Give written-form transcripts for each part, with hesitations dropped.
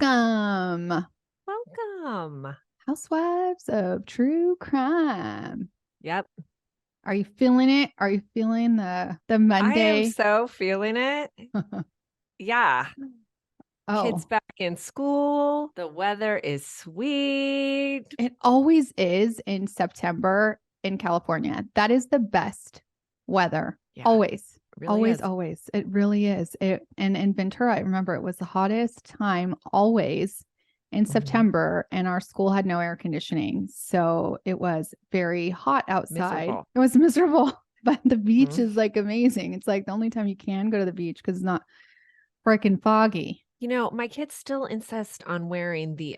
Welcome. Welcome. Housewives of True Crime. Yep. Are you feeling it? Are you feeling the I am Monday? so feeling it. Yeah. Kids Oh, back in school. The weather is sweet. it always is in September in California. That is the best weather. Yeah, Always. it really Always, is. always. It really is. And in Ventura, I remember it was the hottest time always in September, and our school had no air conditioning. So it was very hot outside. Miserable. It was miserable, but the beach Mhm. is like amazing. It's like the only time you can go to the beach because it's not freaking foggy. You know, my kids still insist on wearing the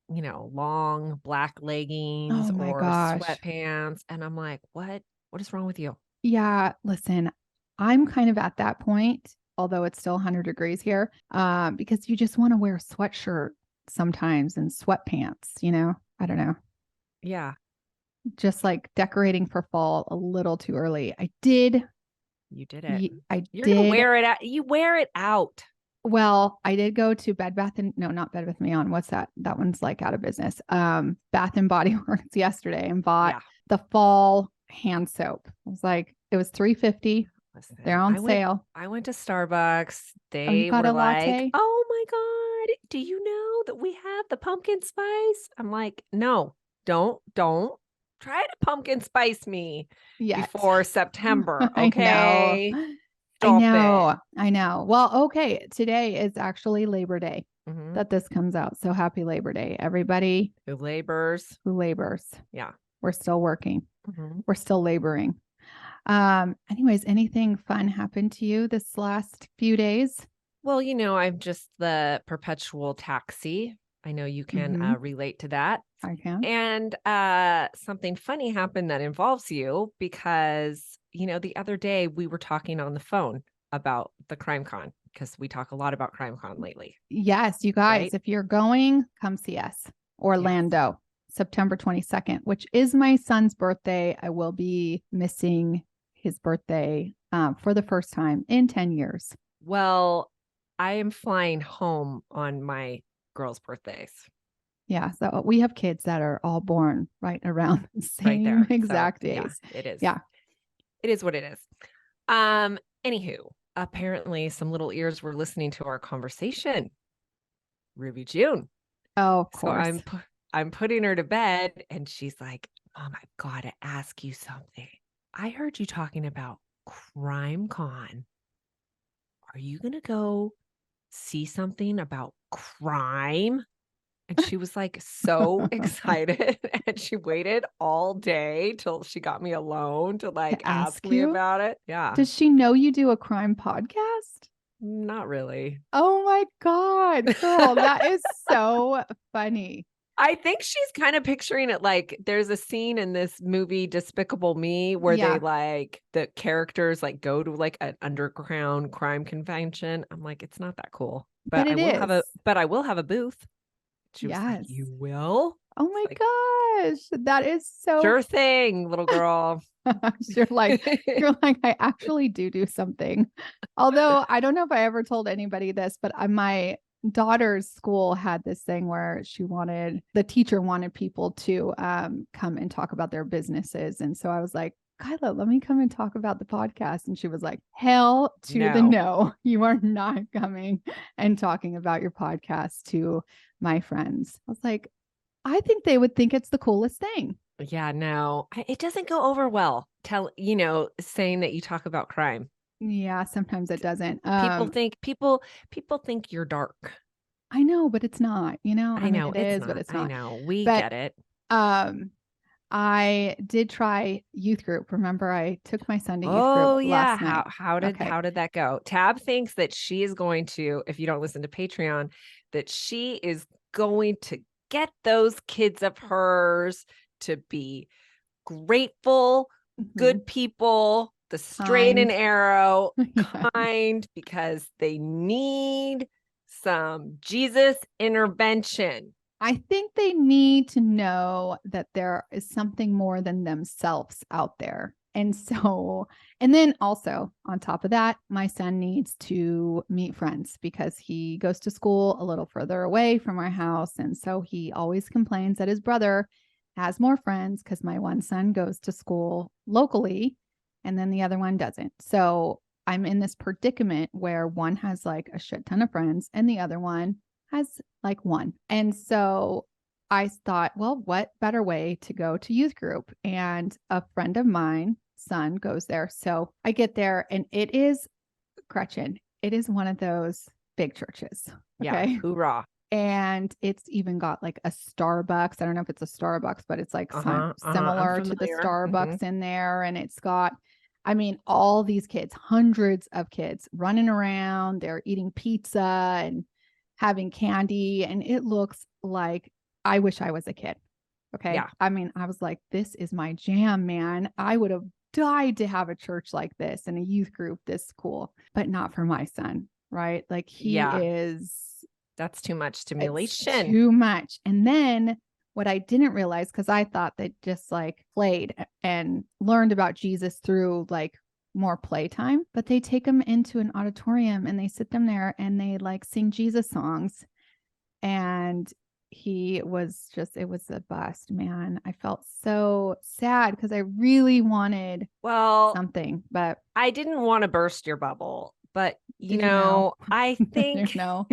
long black leggings Oh my or gosh. sweatpants. And I'm like, what? What is wrong with you? Yeah, listen, I'm kind of at that point, although it's still 100 degrees here, because you just want to wear a sweatshirt sometimes and sweatpants, I don't know. Yeah, Just like decorating for fall a little too early. I did. you did it. I You're gonna did. wear it out. You wear it out. Well, I did go to Bed Bath and no, not Bed Bath and Beyond. What's that? That one's like out of business. Bath and Body Works yesterday and bought Yeah. the fall hand soap. It was $3.50. Listen, They're on sale. I went to Starbucks. Oh, you They got were a like, latte? "Oh my God, do you know that we have the pumpkin spice?" I'm like, "No, don't try to pumpkin spice me Yet. before September, I know. okay? I Stop it." know. I know. Well, okay. Today is actually Labor Day Mm-hmm. that this comes out. So happy Labor Day, everybody Who labors? who labors. Yeah. We're still working. Mm-hmm. We're still laboring. Anyways, anything fun happened to you this last few days? Well, I'm just the perpetual taxi. I know you can Mm-hmm. relate to that. I can. And something funny happened that involves you because, the other day we were talking on the phone about the Crime Con because we talk a lot about Crime Con lately, Yes, you guys, right? if you're going, come see us. Yes. Orlando, September 22nd, which is my son's birthday. I will be missing his birthday for the first time in 10 years. Well, I am flying home on my girls' birthdays Yeah, so we have kids that are all born right around the right same there. exact So, yeah, days. it is. Yeah. It is what it is. Anywho, apparently some little ears were listening to our conversation. Ruby June. Oh, of So course. I'm putting her to bed and she's like, "Mom, I've got to ask you something. I heard you talking about Crime Con. Are you going to go see something about crime?" And she was like so excited and she waited all day till she got me alone to like To ask ask me you, about it. Yeah. does she know you do a crime podcast? Not really. Oh my God, girl, that is so funny. I think she's kind of picturing it like there's a scene in this movie Despicable Me where they Yeah, like the characters like go to like an underground crime convention. I'm like, it's not that cool. but it is. But I will have a booth. She was like, Yes. "You will?" Oh It's my like, gosh, that is so. sure thing, little girl. you're like, you're like, I actually do something. Although I don't know if I ever told anybody this, but my daughter's school had this thing where the teacher wanted people to come and talk about their businesses. And so I was like, Kyla, let me come and talk about the podcast. And she was like, hell to the No. no. You are not coming and talking about your podcast to my friends. I was like, I think they would think it's the coolest thing. Yeah, no. It doesn't go over well. Saying that you talk about crime. Yeah, sometimes it doesn't. People think you're dark. I know, but it's not, I mean, know it it's is, but not. it's I not. know. We But get it. um I did try youth group. Remember, I took my son to youth group Oh yeah. last night. How did Okay. how did that go? Tab thinks that she is going to, if you don't listen to Patreon, that she is going to get those kids of hers to be grateful, Mhm. good people, the straight and Kind. arrow, Yeah. kind, because they need some Jesus intervention. I think they need to know that there is something more than themselves out there. And so, and then also on top of that, my son needs to meet friends because he goes to school a little further away from our house. And so he always complains that his brother has more friends because my one son goes to school locally and then the other one doesn't. So I'm in this predicament where one has like a shit ton of friends and the other one has like one. And so I thought, well, what better way to go to youth group? And a friend of mine, son, goes there. So I get there and it is, Gretchen, it is one of those big churches. Okay. Yeah. Hoorah. And it's even got like a Starbucks. I don't know if it's a Starbucks, but it's like similar to the Starbucks in there. And it's got, I mean, all these kids, hundreds of kids running around. They're eating pizza and having candy. And it looks like I wish I was a kid. Okay. Yeah. I mean, I was like, this is my jam, man. I would have died to have a church like this and a youth group this cool, but not for my son. Right. Like he is. That's too much stimulation. Too much. And then what I didn't realize, because I thought they just like played and learned about Jesus through like more playtime, but they take them into an auditorium and they sit them there and they like sing Jesus songs. And it was a bust, man. I felt so sad because I really wanted something, but I didn't want to burst your bubble. But, you know, I think, yes.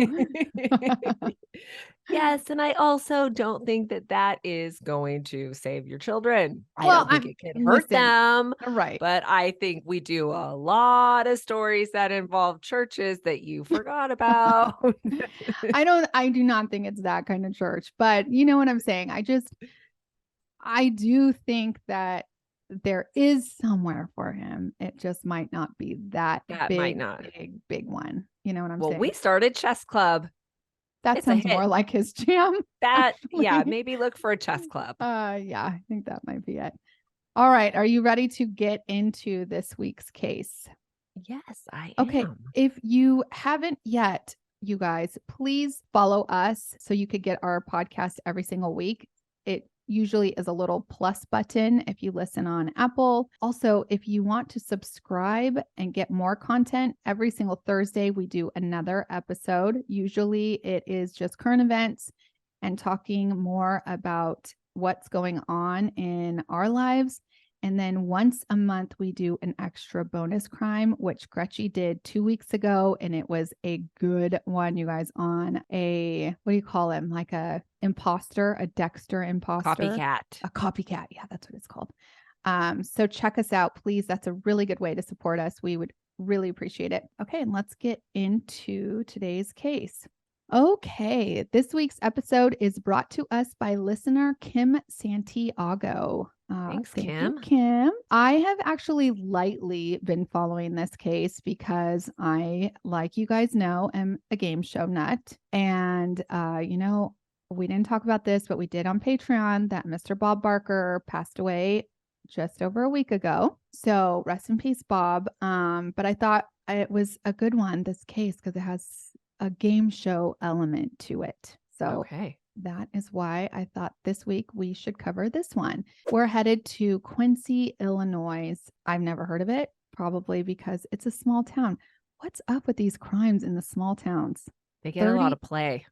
And I also don't think that is going to save your children. I don't think it can hurt them. Right. But I think we do a lot of stories that involve churches that you forgot about. I do not think it's that kind of church, but you know what I'm saying? I do think that there is somewhere for him. It just might not be that big one. You know what I'm saying? Well, we started chess club. That sounds more like his jam. Maybe look for a chess club. Yeah, I think that might be it. All right. Are you ready to get into this week's case? Yes, I am. Okay. If you haven't yet, you guys, please follow us so you could get our podcast every single week. It usually is a little plus button if you listen on Apple. Also, if you want to subscribe and get more content, every single Thursday we do another episode. Usually it is just current events and talking more about what's going on in our lives. And then once a month, we do an extra bonus crime, which Gretchen did 2 weeks ago. And it was a good one, you guys, on what do you call him? Like a Dexter imposter. A copycat. Yeah, that's what it's called. So check us out, please. That's a really good way to support us. We would really appreciate it. Okay, and let's get into today's case. Okay, this week's episode is brought to us by listener Kim Santiago. Thanks, thank Kim. You, Kim. I have actually lightly been following this case because I, like you guys know, am a game show nut. And, we didn't talk about this, but we did on Patreon that Mr. Bob Barker passed away just over a week ago. So rest in peace, Bob. But I thought it was a good one, this case, because it has a game show element to it. So that is why I thought this week we should cover this one. We're headed to Quincy, Illinois. I've never heard of it, probably because it's a small town. What's up with these crimes in the small towns? They get a lot of play.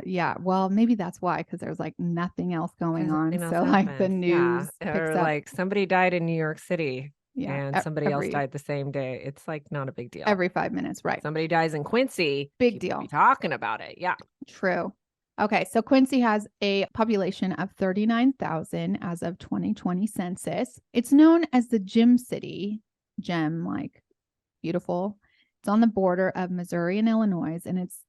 Yeah, well, maybe that's why, because there's like nothing else going on. So like the news or like somebody died in New York City. Yeah, and somebody else died the same day. It's like not a big deal. Every 5 minutes, right? Somebody dies in Quincy. Big deal. Be talking about it. Yeah. True. Okay, so Quincy has a population of 39,000 as of 2020 census. It's known as the Gem City. Gem, like beautiful. It's on the border of Missouri and Illinois, and it's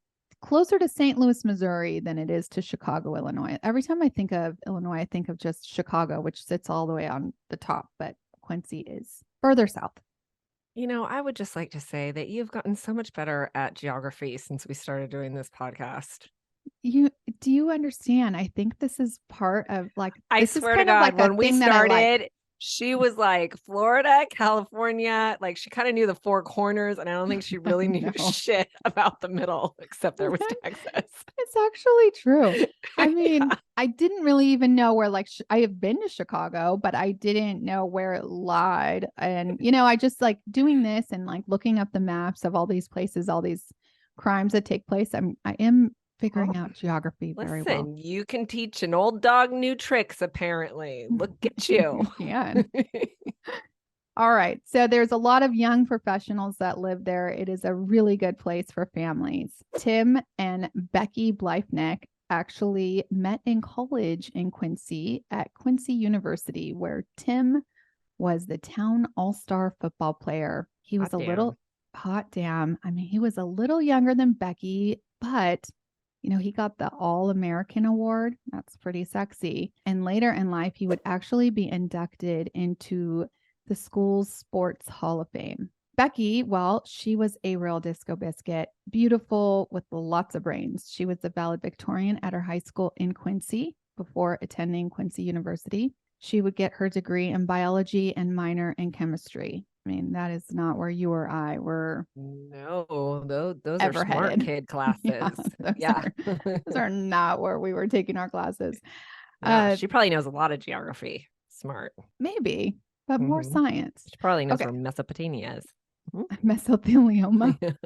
closer to St. Louis, Missouri than it is to Chicago, Illinois. Every time I think of Illinois, I think of just Chicago, which sits all the way on the top, but Quincy is further south. You know, I would just like to say that you've gotten so much better at geography since we started doing this podcast. Do you understand? I think this is part of like, I swear to God, when we started, She was like Florida, California, like she kind of knew the four corners, and I don't think she really knew No. shit about the middle, except there was Texas. It's actually true. I mean, Yeah. I didn't really even know where, like, I have been to Chicago, but I didn't know where it lied. And, I just like doing this and like looking up the maps of all these places, all these crimes that take place. I am figuring out geography very well. Listen, you can teach an old dog new tricks, apparently. Look at you. You can. All right. So there's a lot of young professionals that live there. It is a really good place for families. Tim and Becky Bliefnick actually met in college in Quincy at Quincy University, where Tim was the town all-star football player. He was hot damn. I mean, he was a little younger than Becky, but he got the All-American Award. That's pretty sexy. And later in life, he would actually be inducted into the school's Sports Hall of Fame. Becky, well, she was a real disco biscuit, beautiful with lots of brains. She was a valedictorian at her high school in Quincy before attending Quincy University. She would get her degree in biology and minor in chemistry. I mean, that is not where you or I were. No, those ever are smart headed. kid classes. Those are not where we were taking our classes. Yeah, she probably knows a lot of geography. Smart. Maybe, but more science. She probably knows where Mesopotamia is. Mesothelioma.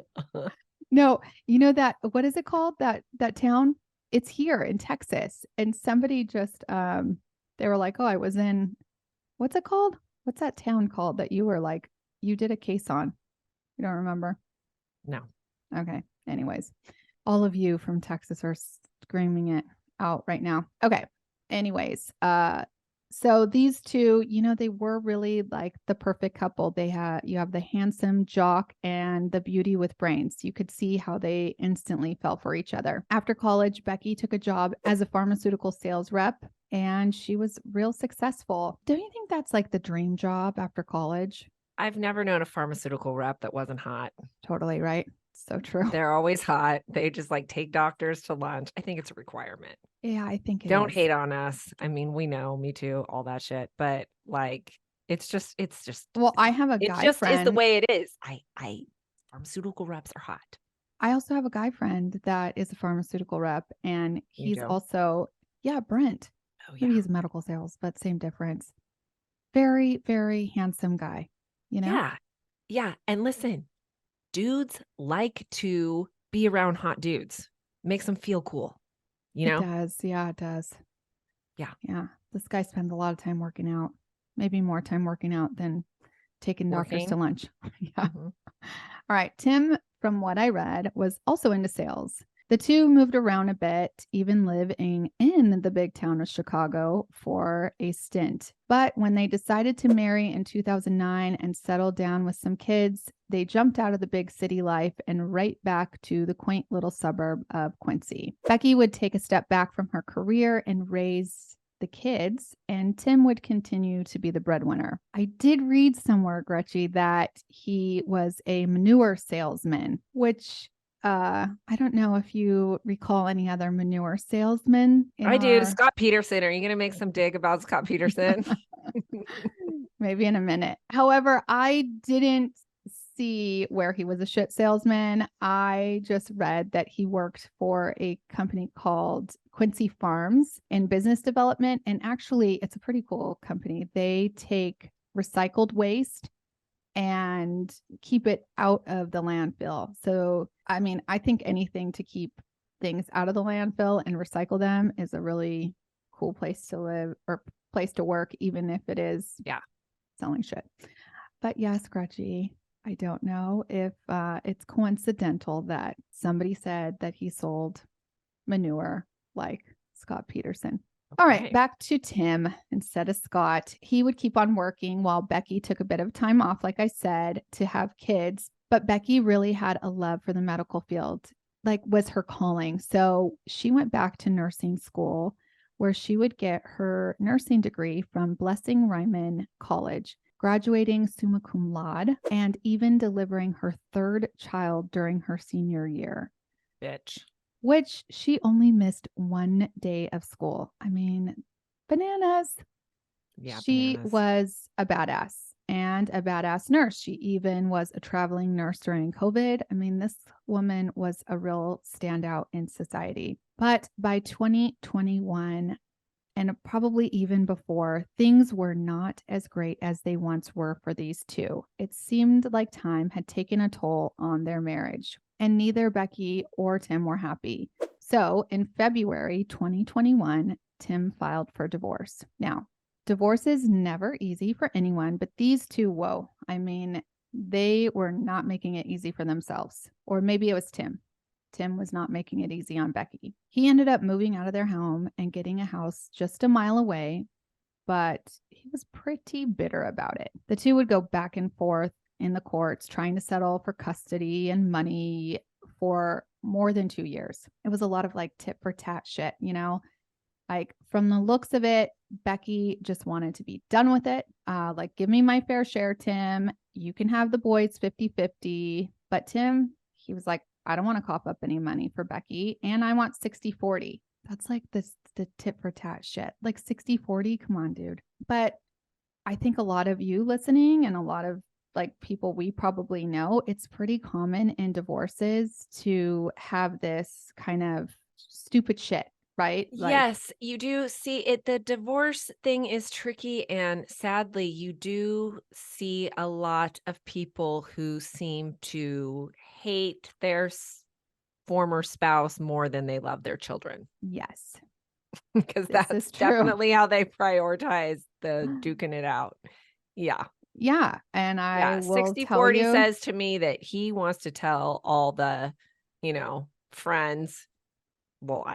No, that, what is it called? That town? It's here in Texas. And somebody just, they were like, oh, I was in, what's it called? What's that town called that you were like, you did a case on? You don't remember? No. Okay. Anyways, all of you from Texas are screaming it out right now. Okay. Anyways, so these two, they were really like the perfect couple. You have the handsome jock and the beauty with brains. You could see how they instantly fell for each other. After college, Becky took a job as a pharmaceutical sales rep, and she was real successful. Don't you think that's like the dream job after college? I've never known a pharmaceutical rep that wasn't hot. Totally right. So true. They're always hot. They just like take doctors to lunch. I think it's a requirement. Yeah, I think it Don't is. hate on us. I mean, we know, me too, all that shit. But like, it's just. Well, I have a guy friend. It just is the way it is. Pharmaceutical reps are hot. I also have a guy friend that is a pharmaceutical rep, and he's also, Brent. Oh, yeah. Maybe he's medical sales, but same difference. Very, very handsome guy, Yeah. Yeah. And listen, dudes like to be around hot dudes. Makes them feel cool. It does. Yeah, it does. Yeah. Yeah. This guy spends a lot of time working out, maybe more time working out than taking doctors to lunch. Yeah. Mm-hmm. All right. Tim, from what I read, was also into sales. The two moved around a bit, even living in the big town of Chicago for a stint. But when they decided to marry in 2009 and settle down with some kids, they jumped out of the big city life and right back to the quaint little suburb of Quincy. Becky would take a step back from her career and raise the kids, and Tim would continue to be the breadwinner. I did read somewhere, Gretchen, that he was a manure salesman, which I don't know if you recall any other manure salesmen. I do. Scott Peterson. Are you going to make some dig about Scott Peterson? Maybe in a minute. However, I didn't see where he was a shit salesman. I just read that he worked for a company called Quincy Farms in business development. And actually, it's a pretty cool company. They take recycled waste and keep it out of the landfill. So, I mean, I think anything to keep things out of the landfill and recycle them is a really cool place to live or place to work, even if it is selling shit. But yes, Scratchy, I don't know if it's coincidental that somebody said that he sold manure like Scott Peterson. All right, back to Tim instead of Scott. He would keep on working while Becky took a bit of time off, like I said, to have kids. But Becky really had a love for the medical field, like was her calling. So she went back to nursing school where she would get her nursing degree from Blessing Ryman College, graduating summa cum laude, and even delivering her third child during her senior year. Bitch. Which she only missed one day of school. I mean, bananas. Yeah, She bananas. was a badass and a badass nurse. She even was a traveling nurse during COVID. I mean, this woman was a real standout in society. But by 2021, and probably even before, things were not as great as they once were for these two. It seemed like time had taken a toll on their marriage, and neither Becky or Tim were happy. So in February 2021, Tim filed for divorce. Now, divorce is never easy for anyone, but these two, whoa. I mean, they were not making it easy for themselves. Or maybe it was Tim. Tim was not making it easy on Becky. He ended up moving out of their home and getting a house just a mile away, but he was pretty bitter about it. The two would go back and forth in the courts trying to settle for custody and money for more than 2 years. It was a lot of like tit for tat shit, you know? Like from the looks of it, Becky just wanted to be done with it. Like, give me my fair share, Tim. You can have the boys 50-50. But Tim, he was like, I don't want to cough up any money for Becky. And I want 60-40. That's like the tit for tat shit. Like 60-40. Come on, dude. But I think a lot of you listening and a lot of like people we probably know, it's pretty common in divorces to have this kind of stupid shit, right? Like, Yes, you do see it. The divorce thing is tricky. And sadly, you do see a lot of people who seem to hate their former spouse more than they love their children. yes, Because this that's is true. definitely how they prioritize the duking it out. Yeah. Yeah. And I Yeah. will 60 tell 40 you says to me that he wants to tell all the, friends, well,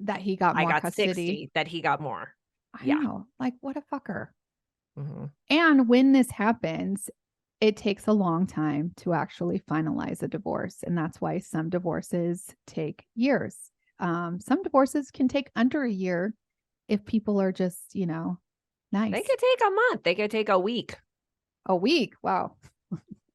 that he got I more got custody. 60, that he got more. I Yeah. know. Like, what a fucker. Mm-hmm. And when this happens, it takes a long time to actually finalize a divorce. And that's why some divorces take years. Some divorces can take under a year if people are just, nice. They could take a month. They could take a week. A week. Wow.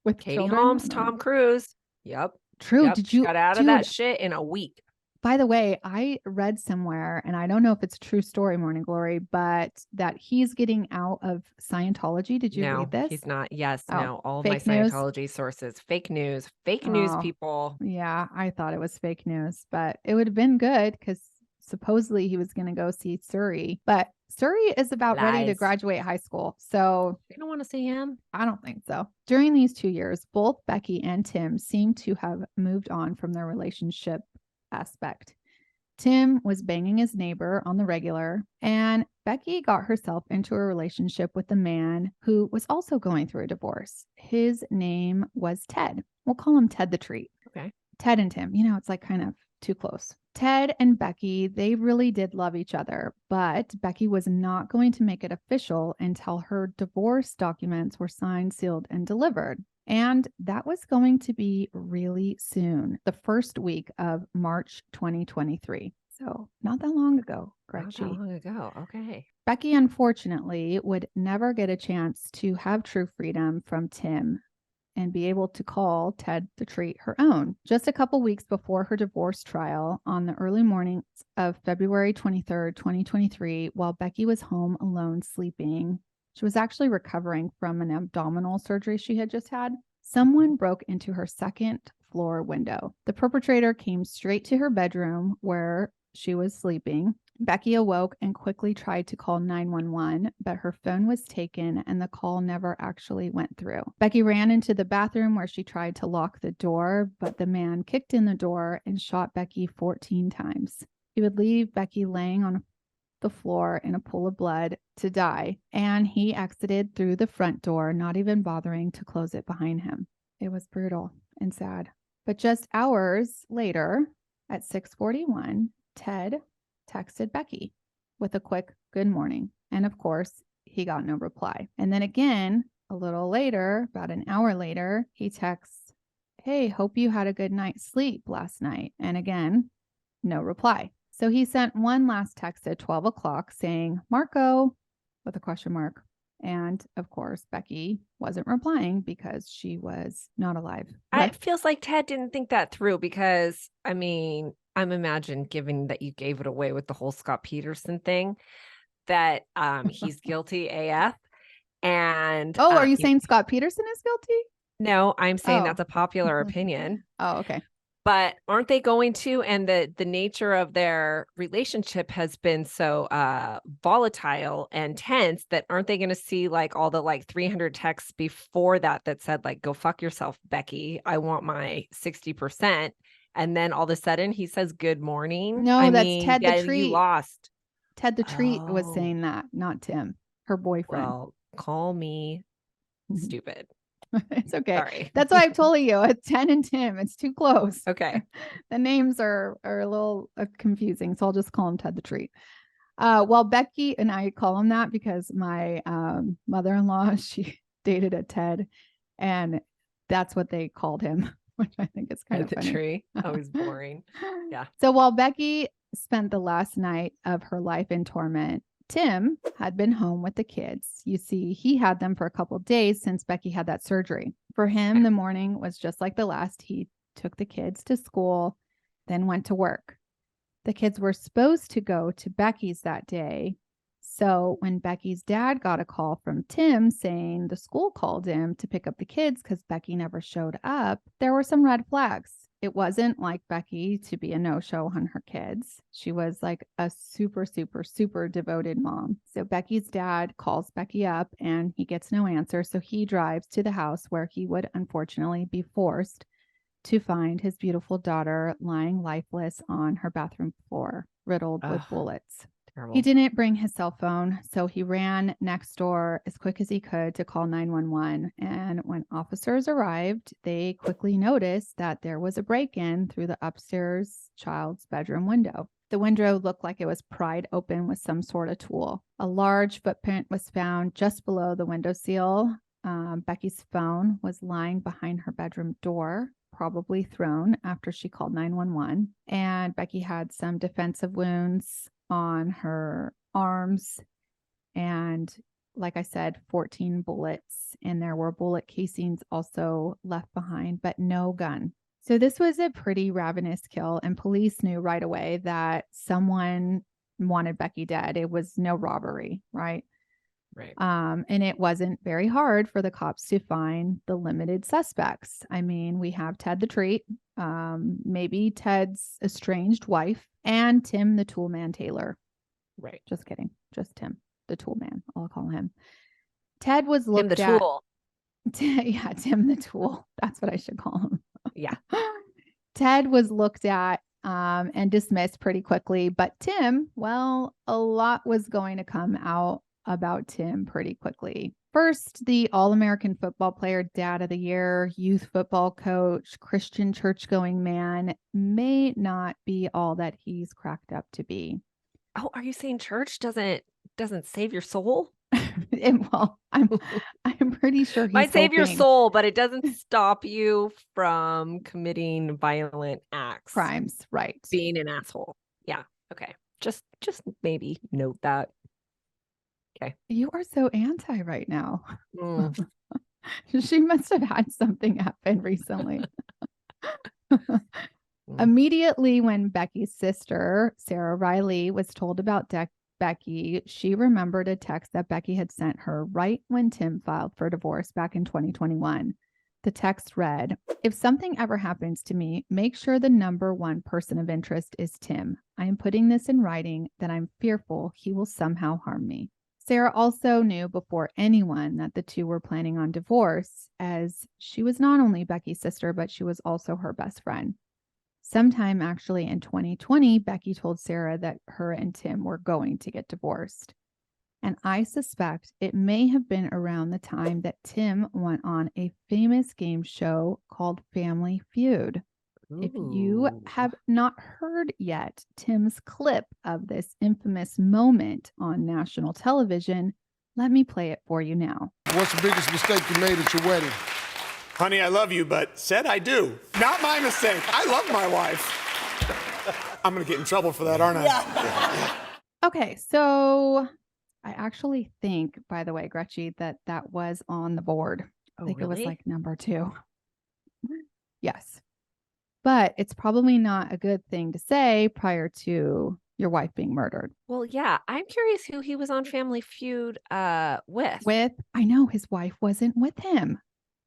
With Katie children. Holmes, Tom Cruise. Yep. True. Yep. Did She you, got out of that shit in a week. by the way, I read somewhere, and I don't know if it's a true story, Morning Glory, but that he's getting out of Scientology. Did you No, read this? he's not. Yes, Oh, no. All of my fake news. Scientology sources. Fake news, Oh, people. yeah, I thought it was fake news, but it would have been good because supposedly he was going to go see Suri, but Suri is about ready to Lies. graduate high school. So You don't want to see him? I don't think so. During these 2 years, both Becky and Tim seem to have moved on from their relationship aspect. Tim was banging his neighbor on the regular, and Becky got herself into a relationship with a man who was also going through a divorce. His name was Ted. We'll call him Ted the Treat. Okay. Ted and Tim, it's like kind of too close. Ted and Becky, they really did love each other, but Becky was not going to make it official until her divorce documents were signed, sealed, and delivered. And that was going to be really soon, the first week of March 2023. So not that long ago, Gretchen. Not that long ago. Okay. Becky, unfortunately, would never get a chance to have true freedom from Tim and be able to call Ted the Treat her own. Just a couple weeks before her divorce trial, on the early mornings of February 23rd, 2023, while Becky was home alone sleeping, she was actually recovering from an abdominal surgery she had just had. Someone broke into her second floor window. The perpetrator came straight to her bedroom where she was sleeping. Becky awoke and quickly tried to call 911, but her phone was taken and the call never actually went through. Becky ran into the bathroom where she tried to lock the door, but the man kicked in the door and shot Becky 14 times. He would leave Becky laying on the floor in a pool of blood to die, and he exited through the front door, not even bothering to close it behind him. It was brutal and sad. But just hours later, at 6:41, Ted texted Becky with a quick good morning. And of course, he got no reply. And then again, a little later, about an hour later, he texts, "Hey, hope you had a good night's sleep last night." And again, no reply. So he sent one last text at 12 o'clock saying, "Marco," with a question mark. And of course, Becky wasn't replying because she was not alive. It feels like Ted didn't think that through because, I'm imagined, given that you gave it away with the whole Scott Peterson thing, that he's guilty AF. And are you saying Scott Peterson is guilty? No, I'm saying that's a popular opinion. Oh, okay. But aren't they going to? And the nature of their relationship has been so volatile and tense that aren't they going to see like all the like 300 texts before that said like, go fuck yourself, Becky. I want my 60%. And then all of a sudden he says, good morning. No, that's Ted the Treat. You lost. Ted the Treat was saying that, not Tim, her boyfriend. Well, call me stupid. It's okay. Sorry. That's why I told you it's Ted and Tim. It's too close. Okay. The names are a little confusing, so I'll just call him Ted the Treat. Well, Becky, and I call him that because my mother-in-law, she dated a Ted, and that's what they called him, which I think is kind of funny. The tree. Always boring. Yeah. So while Becky spent the last night of her life in torment, Tim had been home with the kids. You see, he had them for a couple of days since Becky had that surgery. For him, the morning was just like the last. He took the kids to school, then went to work. The kids were supposed to go to Becky's that day. So when Becky's dad got a call from Tim saying the school called him to pick up the kids because Becky never showed up, there were some red flags. It wasn't like Becky to be a no-show on her kids. She was like a super, super, super devoted mom. So Becky's dad calls Becky up and he gets no answer. So he drives to the house where he would unfortunately be forced to find his beautiful daughter lying lifeless on her bathroom floor, riddled with bullets. Terrible. He didn't bring his cell phone, so he ran next door as quick as he could to call 911. And when officers arrived, they quickly noticed that there was a break-in through the upstairs child's bedroom window. The window looked like it was pried open with some sort of tool. A large footprint was found just below the windowsill. Becky's phone was lying behind her bedroom door, probably thrown after she called 911. And Becky had some defensive wounds on her arms, and like I said, 14 bullets, and there were bullet casings also left behind, but no gun. So this was a pretty ravenous kill, and police knew right away that someone wanted Becky dead. It was no robbery, right? Right. And it wasn't very hard for the cops to find the limited suspects. I mean, we have Ted the Treat, maybe Ted's estranged wife, and Tim the Tool Man Taylor. Right. Just kidding. Just Tim the Tool Man. I'll call him. Ted was looked Tim the Tool. Yeah, Tim the Tool. That's what I should call him. Yeah. Ted was looked at and dismissed pretty quickly, but Tim, well, a lot was going to come out about Tim pretty quickly. First, the All-American football player, dad of the year, youth football coach, Christian church-going man may not be all that he's cracked up to be. Oh, are you saying church doesn't save your soul? Well, I'm pretty sure he might save your soul, but it doesn't stop you from committing violent acts, crimes, right? Being an asshole. Yeah. Okay. Just maybe note that. Okay. You are so anti right now. She must have had something happen recently. Immediately when Becky's sister, Sarah Riley, was told about Becky, she remembered a text that Becky had sent her right when Tim filed for divorce back in 2021. The text read, "If something ever happens to me, make sure the number one person of interest is Tim. I am putting this in writing that I'm fearful he will somehow harm me." Sarah also knew before anyone that the two were planning on divorce, as she was not only Becky's sister, but she was also her best friend. Sometime actually in 2020, Becky told Sarah that her and Tim were going to get divorced. And I suspect it may have been around the time that Tim went on a famous game show called Family Feud. Ooh. If you have not heard yet Tim's clip of this infamous moment on national television, let me play it for you now. What's the biggest mistake you made at your wedding? Honey, I love you, but said I do. Not my mistake. I love my wife. I'm going to get in trouble for that, aren't I? Yeah. Okay, so I actually think, by the way, Gretchen, that was on the board. I think really? It was like number 2. Yes. But it's probably not a good thing to say prior to your wife being murdered. Well, yeah, I'm curious who he was on Family Feud with. I know his wife wasn't with him.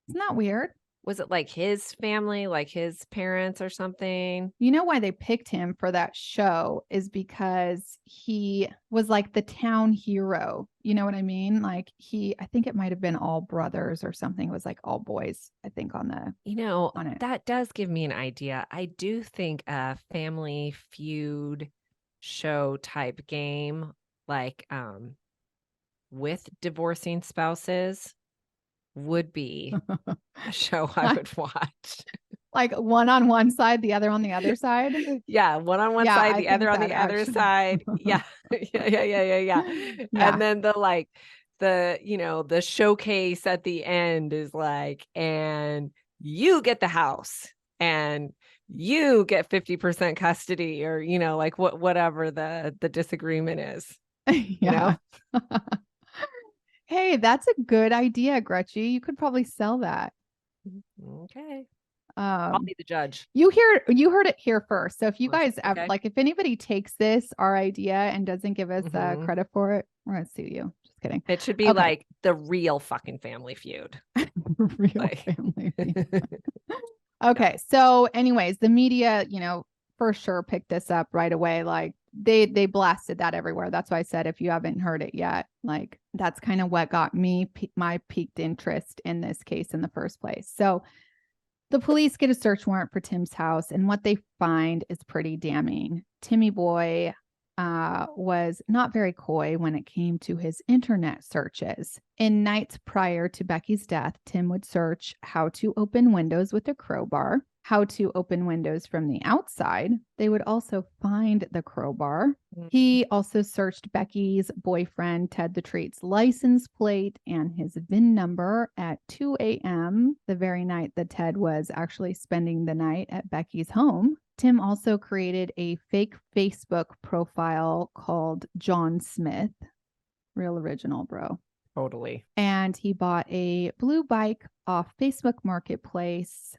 Isn't that weird? Was it like his family, like his parents or something? You know why they picked him for that show is because he was like the town hero. You know what I mean? Like I think it might have been all brothers or something. It was like all boys, I think, on it. That does give me an idea. I do think a Family Feud show type game, like with divorcing spouses, would be a show I would watch. Like one on one side, the other on the other side. Yeah, one on one side, the other on the other side. Yeah. Yeah. And then the showcase at the end is like, and you get the house and you get 50% custody, or like whatever the disagreement is. Yeah. Hey, that's a good idea, Gretchen. You could probably sell that. Okay. I'll be the judge. You heard it here first. So if you guys if anybody takes this, our idea, and doesn't give us credit for it, we're gonna sue you. Just kidding. It should be like the real fucking Family Feud. Family Feud. Okay. So anyways, the media, for sure picked this up right away. Like they blasted that everywhere. That's why I said, if you haven't heard it yet, like that's kind of what got me my piqued interest in this case in the first place. So the police get a search warrant for Tim's house, and what they find is pretty damning. Timmy Boy was not very coy when it came to his internet searches. In nights prior to Becky's death, Tim would search how to open windows with a crowbar, how to open windows from the outside. They would also find the crowbar. He also searched Becky's boyfriend, Ted the Treat's license plate and his VIN number at 2 a.m., the very night that Ted was actually spending the night at Becky's home. Tim also created a fake Facebook profile called John Smith. Real original, bro. Totally. And he bought a blue bike off Facebook Marketplace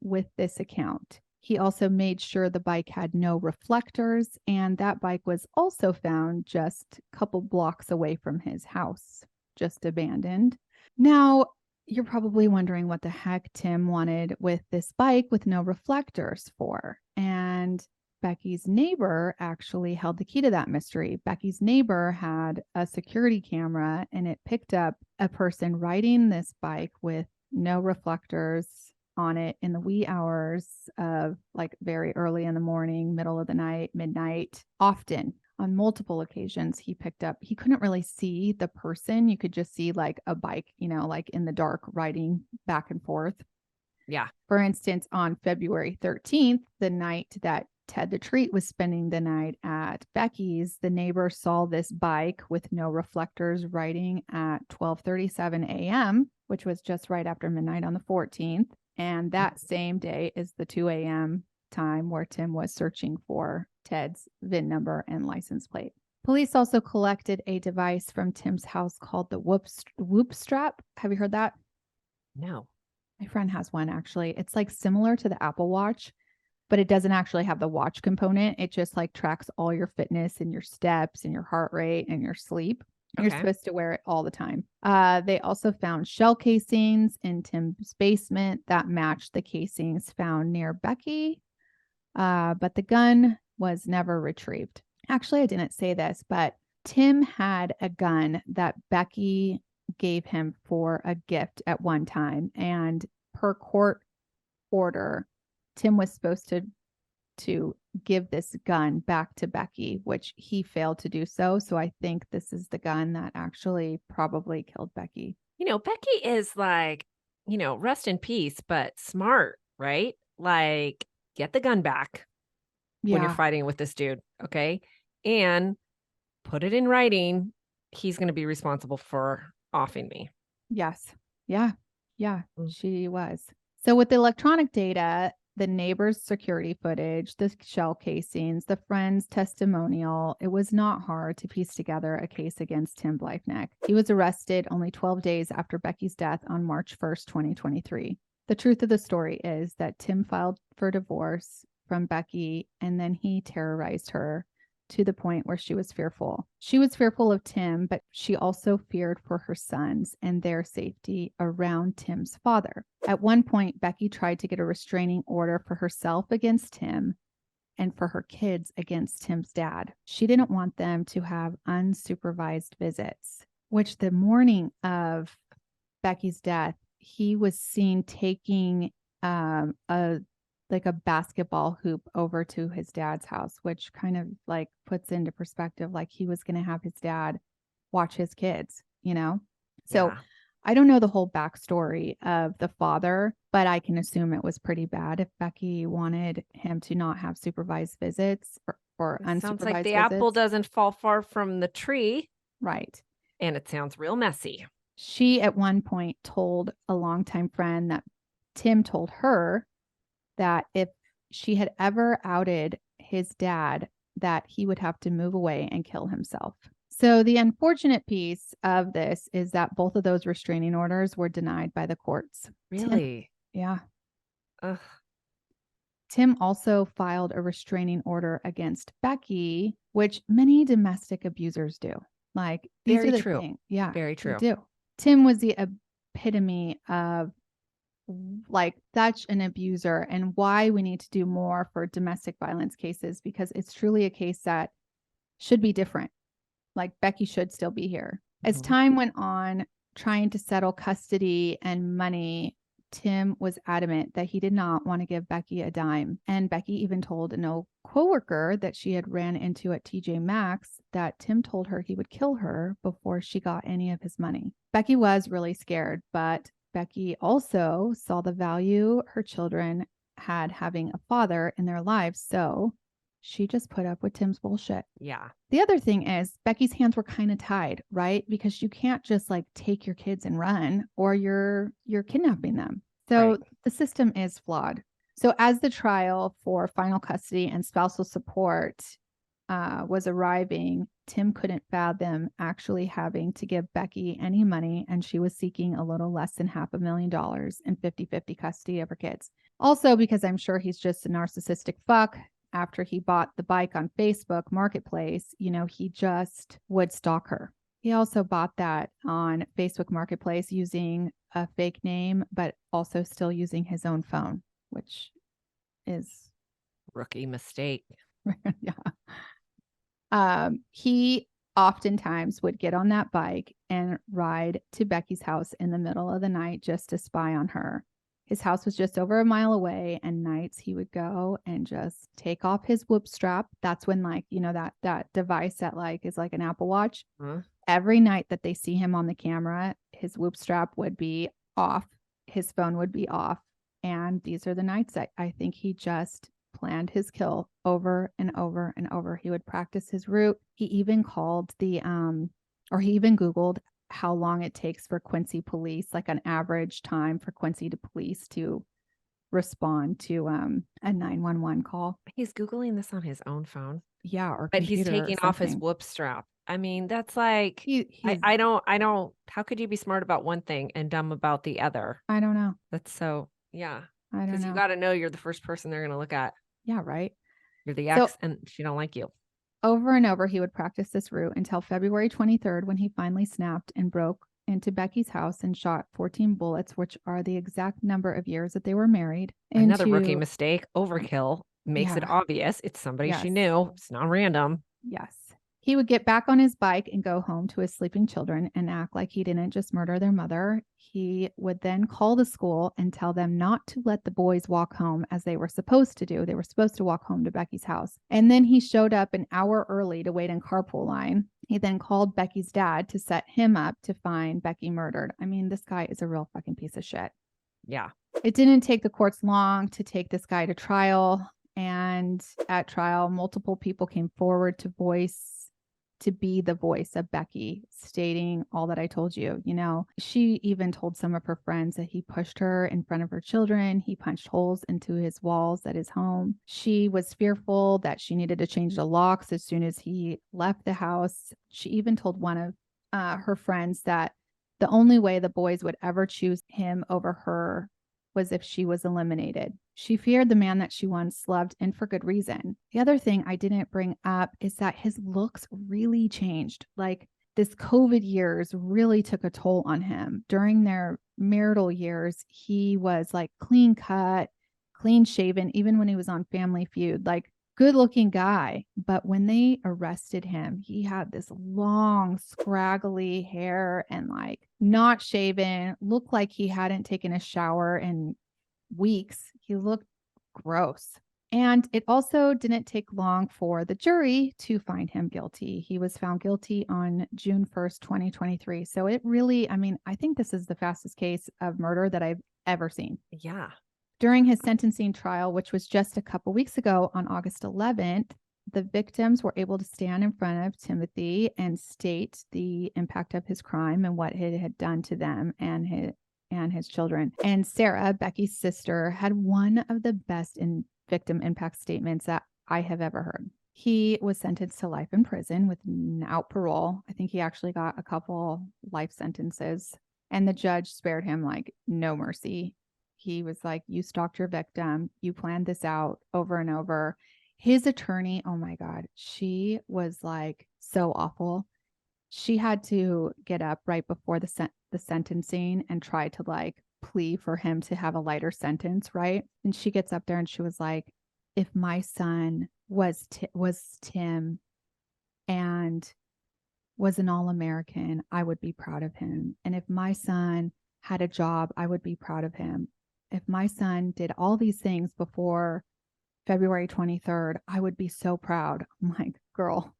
with this account. He also made sure the bike had no reflectors, and that bike was also found just a couple blocks away from his house, just abandoned. Now, you're probably wondering what the heck Tim wanted with this bike with no reflectors for. And Becky's neighbor actually held the key to that mystery. Becky's neighbor had a security camera, and it picked up a person riding this bike with no reflectors on it in the wee hours of like very early in the morning, middle of the night, midnight. Often on multiple occasions, he couldn't really see the person. You could just see like a bike, like in the dark riding back and forth. Yeah. For instance, on February 13th, the night that Ted the Treat was spending the night at Becky's, the neighbor saw this bike with no reflectors riding at 12:37 a.m., which was just right after midnight on the 14th. And that same day is the 2 a.m. time where Tim was searching for Ted's VIN number and license plate. Police also collected a device from Tim's house called the Whoop Strap. Have you heard that? No. My friend has one, actually. It's like similar to the Apple Watch, but it doesn't actually have the watch component. It just like tracks all your fitness and your steps and your heart rate and your sleep. You're supposed to wear it all the time. They also found shell casings in Tim's basement that matched the casings found near Becky, but the gun was never retrieved. Actually, I didn't say this, but Tim had a gun that Becky gave him for a gift at one time, and per court order, Tim was supposed to give this gun back to Becky, which he failed to do so. So I think this is the gun that actually probably killed Becky. Becky is like, rest in peace, but smart, right? Like, get the gun back when you're fighting with this dude, okay? And put it in writing. He's going to be responsible for offing me. Yes. Yeah. She was. So with the electronic data, the neighbor's security footage, the shell casings, the friend's testimonial, it was not hard to piece together a case against Tim Bliefnick. He was arrested only 12 days after Becky's death on March 1st, 2023. The truth of the story is that Tim filed for divorce from Becky, and then he terrorized her to the point where she was fearful. She was fearful of Tim, but she also feared for her sons and their safety around Tim's father. At one point, Becky tried to get a restraining order for herself against Tim and for her kids against Tim's dad. She didn't want them to have unsupervised visits, which the morning of Becky's death, he was seen taking a basketball hoop over to his dad's house, which kind of like puts into perspective, like he was going to have his dad watch his kids, So Yeah. I don't know the whole backstory of the father, but I can assume it was pretty bad if Becky wanted him to not have supervised visits or It unsupervised sounds like the visits. apple doesn't fall far from the tree. Right. And it sounds real messy. She at one point told a longtime friend that Tim told her that if she had ever outed his dad, that he would have to move away and kill himself. So the unfortunate piece of this is that both of those restraining orders were denied by the courts. Really? Yeah. Ugh. Tim also filed a restraining order against Becky, which many domestic abusers do. Like, these Very are the true. things. Yeah. Very true. They do. Tim was the epitome of like such an abuser, and why we need to do more for domestic violence cases, because it's truly a case that should be different. Like, Becky should still be here. As time went on, trying to settle custody and money, Tim was adamant that he did not want to give Becky a dime. And Becky even told an old coworker that she had ran into at TJ Maxx that Tim told her he would kill her before she got any of his money. Becky was really scared, but Becky also saw the value her children had having a father in their lives. So she just put up with Tim's bullshit. Yeah. The other thing is Becky's hands were kind of tied, right? Because you can't just like take your kids and run, or you're kidnapping them. So the system is flawed. So as the trial for final custody and spousal support was arriving, Tim couldn't fathom actually having to give Becky any money, and she was seeking a little less than $500,000 in 50-50 custody of her kids. Also, because I'm sure he's just a narcissistic fuck. After he bought the bike on Facebook Marketplace, he just would stalk her. He also bought that on Facebook Marketplace using a fake name, but also still using his own phone, which is Rookie mistake. Yeah. He oftentimes would get on that bike and ride to Becky's house in the middle of the night just to spy on her. His house was just over a mile away, and nights he would go and just take off his whoop strap. That's when, like, that device that like is like an Apple Watch. Every night that they see him on the camera, his whoop strap would be off, his phone would be off. And these are the nights that I think he just planned his kill over and over and over. He would practice his route. He even called he even Googled how long it takes for Quincy police, like an average time for Quincy police to respond to a 911 call. He's Googling this on his own phone. Yeah, or but he's computer or taking off his something. whoop strap. I mean, that's like, He's- I don't, how could you be smart about one thing and dumb about the other? I don't know. That's so, yeah. I don't Because know. you got to know you're the first person they're going to look at. Yeah, right. You're the So- ex and she don't like you. Over and over, he would practice this route until February 23rd, when he finally snapped and broke into Becky's house and shot 14 bullets, which are the exact number of years that they were married. Another rookie mistake. Overkill makes it Yeah. obvious. It's somebody she Yes. knew. It's not random. Yes. He would get back on his bike and go home to his sleeping children and act like he didn't just murder their mother. He would then call the school and tell them not to let the boys walk home as they were supposed to do. They were supposed to walk home to Becky's house. And then he showed up an hour early to wait in carpool line. He then called Becky's dad to set him up to find Becky murdered. I mean, this guy is a real fucking piece of shit. Yeah. It didn't take the courts long to take this guy to trial. And at trial, multiple people came forward to be the voice of Becky, stating all that I told you. She even told some of her friends that he pushed her in front of her children. He punched holes into his walls at his home. She was fearful that she needed to change the locks as soon as he left the house. She even told one of her friends that the only way the boys would ever choose him over her was if she was eliminated. She feared the man that she once loved, and for good reason. The other thing I didn't bring up is that his looks really changed. Like, this COVID years really took a toll on him. During their marital years, he was like clean cut, clean shaven, even when he was on Family Feud, like good looking guy. But when they arrested him, he had this long, scraggly hair and like not shaven, looked like he hadn't taken a shower in weeks. He looked gross. And it also didn't take long for the jury to find him guilty. He was found guilty on June 1st, 2023. So it really, I mean, I think this is the fastest case of murder that I've ever seen. Yeah. During his sentencing trial, which was just a couple weeks ago on August 11th, the victims were able to stand in front of Timothy and state the impact of his crime and what it had done to them and his children. And Sarah, Becky's sister, had one of the best victim impact statements that I have ever heard. He was sentenced to life in prison without parole. I think he actually got a couple life sentences, and the judge spared him like no mercy. He was like, you stalked your victim. You planned this out over and over. His attorney, oh my God, she was like so awful. She had to get up right before the sentencing and try to like plea for him to have a lighter sentence, right? And she gets up there and she was like, if my son was Tim and was an all-American, I would be proud of him. And if my son had a job, I would be proud of him. If my son did all these things before February 23rd, I would be so proud. I'm like, girl,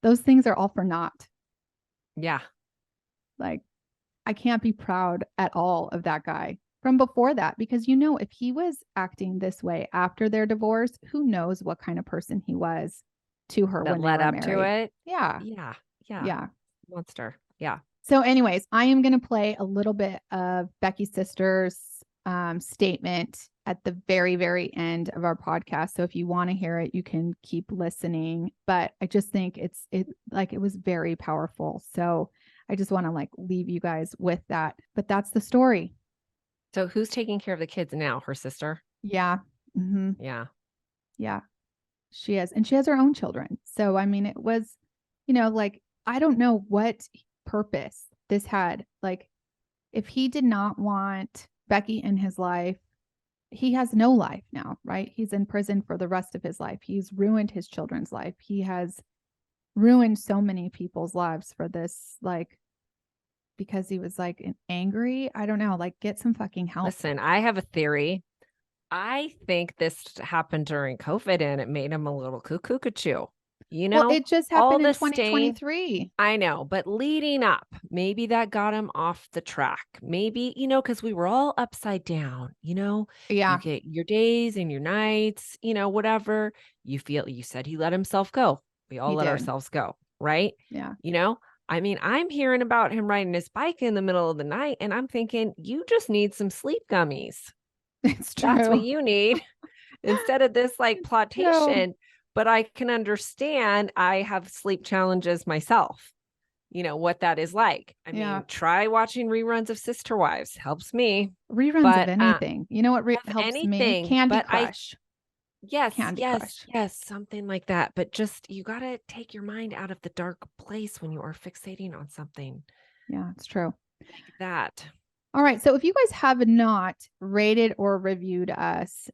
those things are all for naught. Yeah. Like, I can't be proud at all of that guy from before that, because, you know, if he was acting this way after their divorce, who knows what kind of person he was to her That when led they were up married. to it. Yeah. Yeah. Yeah. Yeah. Monster. Yeah. So anyways, I am going to play a little bit of Becky's sister's statement at the very, very end of our podcast. So if you want to hear it, you can keep listening. But I just think it was very powerful. So I just want to like leave you guys with that. But that's the story. So who's taking care of the kids now? Her sister? Yeah. Mm-hmm. Yeah. Yeah. She is. And she has her own children. So, I mean, it was, you know, like, I don't know what purpose this had. Like, if he did not want Becky in his life, he has no life now, right? He's in prison for the rest of his life. He's ruined his children's life. He has ruined so many people's lives for this, like, because he was like angry. I don't know, like, get some fucking help. Listen, I have a theory. I think this happened during COVID and it made him a little cuckoo. You know, well, it just happened in 2023. I know, but leading up, maybe that got him off the track. Maybe, you know, because we were all upside down, you know, Yeah. you get your days and your nights, you know, whatever you said he let himself go. We all let ourselves go, right? Yeah. You know, I mean, I'm hearing about him riding his bike in the middle of the night and I'm thinking, you just need some sleep gummies. It's true. That's what you need instead of this like plotation. But I can understand, I have sleep challenges myself. You know what that is like. I mean, try watching reruns of Sister Wives. Helps me. Reruns of anything. You know what helps me? Candy Crush. Yes, Candy Crush. yes, something like that. But just, you got to take your mind out of the dark place when you are fixating on something. Yeah, it's true. Like that. All right. So if you guys have not rated or reviewed us,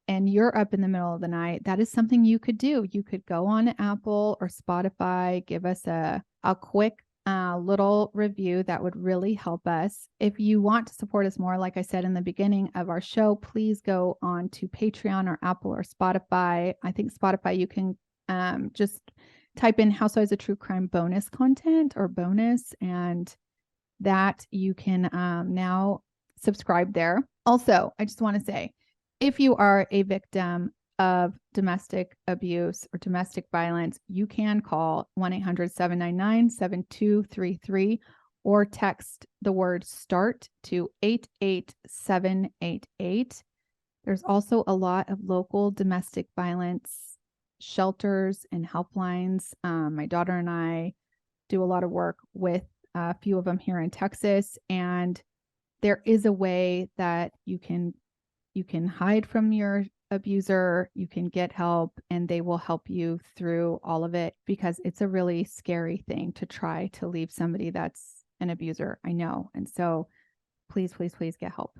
and you're up in the middle of the night, that is something you could do. You could go on Apple or Spotify, give us a quick little review. That would really help us. If you want to support us more, like I said in the beginning of our show, please go on to Patreon or Apple or Spotify. I think Spotify, you can just type in Housewives of True Crime bonus content or bonus, and that you can now subscribe there. Also, I just want to say, if you are a victim of domestic abuse or domestic violence, you can call 1-800-799-7233 or text the word START to 88788. There's also a lot of local domestic violence shelters and helplines. My daughter and I do a lot of work with a few of them here in Texas, and there is a way that you can hide from your abuser, you can get help, and they will help you through all of it, because it's a really scary thing to try to leave somebody that's an abuser. I know. And so please, please, please get help.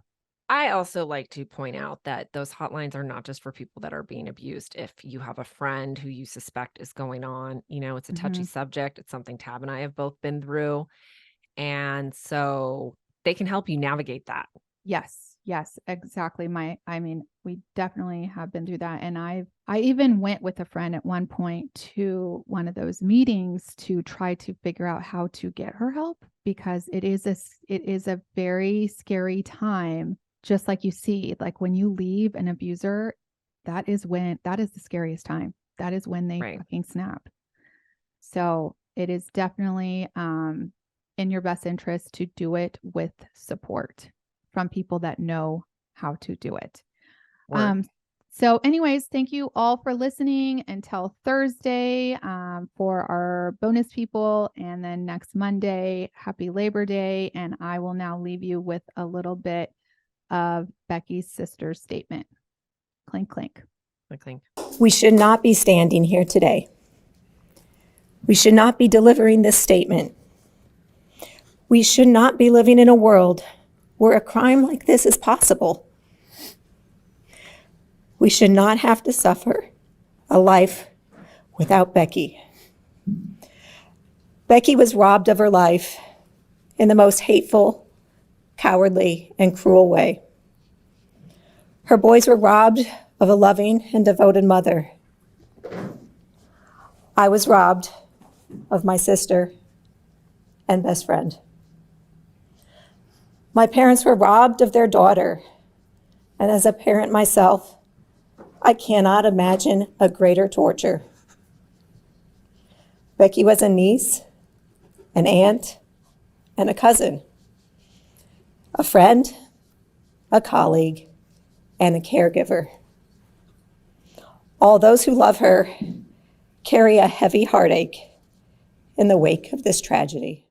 I also like to point out that those hotlines are not just for people that are being abused. If you have a friend who you suspect is going on, it's a touchy subject. It's something Tab and I have both been through. And so they can help you navigate that. Yes, exactly. We definitely have been through that. And I even went with a friend at one point to one of those meetings to try to figure out how to get her help, because it is a very scary time. Just like you see, like when you leave an abuser, that is the scariest time. That is when they fucking snap. So it is definitely in your best interest to do it with support from people that know how to do it. So anyways, thank you all for listening until Thursday for our bonus people. And then next Monday, happy Labor Day. And I will now leave you with a little bit of Becky's sister's statement. Clink, clink. Clink, clink. We should not be standing here today. We should not be delivering this statement. We should not be living in a world where a crime like this is possible. We should not have to suffer a life without Becky. Becky was robbed of her life in the most hateful, cowardly, and cruel way. Her boys were robbed of a loving and devoted mother. I was robbed of my sister and best friend. My parents were robbed of their daughter, and as a parent myself, I cannot imagine a greater torture. Becky was a niece, an aunt, and a cousin, a friend, a colleague, and a caregiver. All those who love her carry a heavy heartache in the wake of this tragedy.